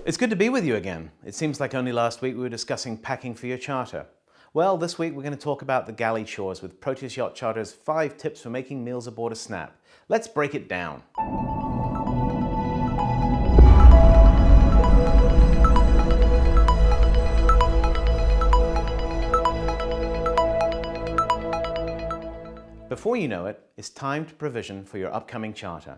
It's good to be with you again. It seems like only last week we were discussing packing for your charter. Well, this week we're going to talk about the galley chores with Proteus Yacht Charter's 5 tips for making meals aboard a snap. Let's break it down. Before you know it, it's time to provision for your upcoming charter.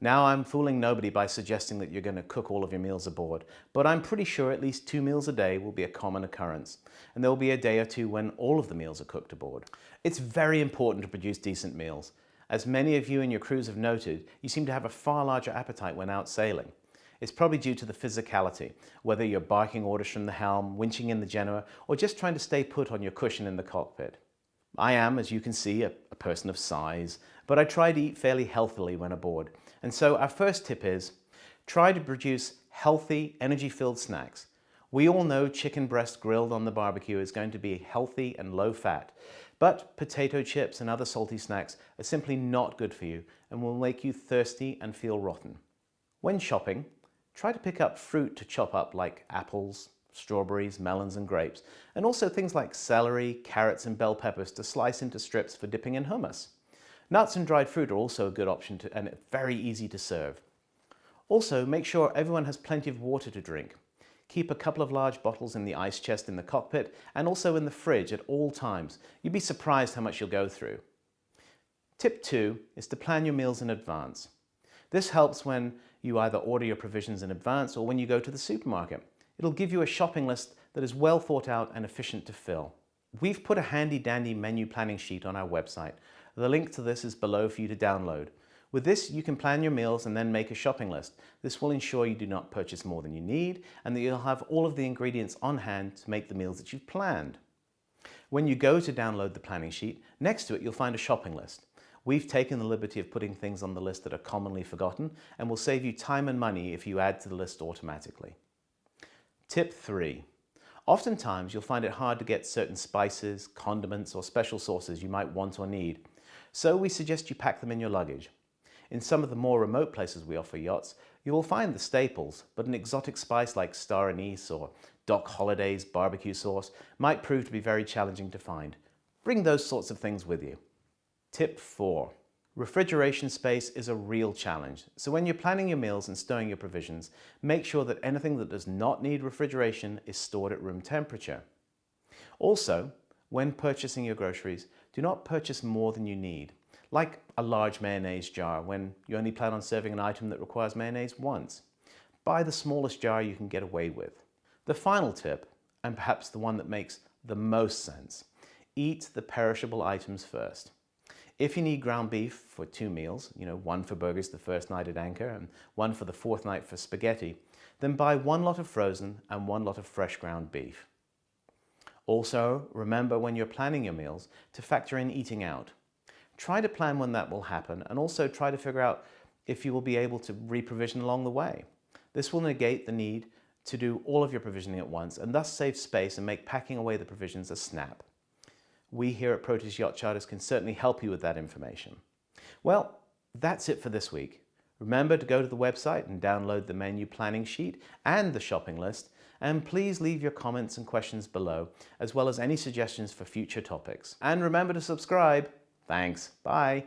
Now, I'm fooling nobody by suggesting that you're going to cook all of your meals aboard, but I'm pretty sure at least 2 meals a day will be a common occurrence, and there will be a day or two when all of the meals are cooked aboard. It's very important to produce decent meals. As many of you and your crews have noted, you seem to have a far larger appetite when out sailing. It's probably due to the physicality, whether you're barking orders from the helm, winching in the Genoa, or just trying to stay put on your cushion in the cockpit. I am, as you can see, a person of size, but I try to eat fairly healthily when aboard. And so our first tip is, try to produce healthy, energy-filled snacks. We all know chicken breast grilled on the barbecue is going to be healthy and low fat, but potato chips and other salty snacks are simply not good for you and will make you thirsty and feel rotten. When shopping, try to pick up fruit to chop up like apples, strawberries, melons and grapes, and also things like celery, carrots and bell peppers to slice into strips for dipping in hummus. Nuts and dried fruit are also a good option and very easy to serve. Also, make sure everyone has plenty of water to drink. Keep a couple of large bottles in the ice chest in the cockpit and also in the fridge at all times. You'd be surprised how much you'll go through. Tip 2 is to plan your meals in advance. This helps when you either order your provisions in advance or when you go to the supermarket. It'll give you a shopping list that is well thought out and efficient to fill. We've put a handy-dandy menu planning sheet on our website. The link to this is below for you to download. With this, you can plan your meals and then make a shopping list. This will ensure you do not purchase more than you need and that you'll have all of the ingredients on hand to make the meals that you've planned. When you go to download the planning sheet, next to it you'll find a shopping list. We've taken the liberty of putting things on the list that are commonly forgotten and will save you time and money if you add to the list automatically. Tip 3. Oftentimes you'll find it hard to get certain spices, condiments or special sauces you might want or need. So we suggest you pack them in your luggage. In some of the more remote places we offer yachts, you will find the staples, but an exotic spice like star anise or Doc Holliday's barbecue sauce might prove to be very challenging to find. Bring those sorts of things with you. Tip 4. Refrigeration space is a real challenge, so when you're planning your meals and stowing your provisions, make sure that anything that does not need refrigeration is stored at room temperature. Also, when purchasing your groceries, do not purchase more than you need, like a large mayonnaise jar when you only plan on serving an item that requires mayonnaise once. Buy the smallest jar you can get away with. The final tip, and perhaps the one that makes the most sense, eat the perishable items first. If you need ground beef for 2 meals, one for burgers the first night at anchor and one for the 4th night for spaghetti, then buy 1 lot of frozen and 1 lot of fresh ground beef. Also, remember when you're planning your meals to factor in eating out. Try to plan when that will happen and also try to figure out if you will be able to re-provision along the way. This will negate the need to do all of your provisioning at once and thus save space and make packing away the provisions a snap. We here at Proteus Yacht Charters can certainly help you with that information. Well, that's it for this week. Remember to go to the website and download the menu planning sheet and the shopping list, and please leave your comments and questions below, as well as any suggestions for future topics. And remember to subscribe. Thanks. Bye.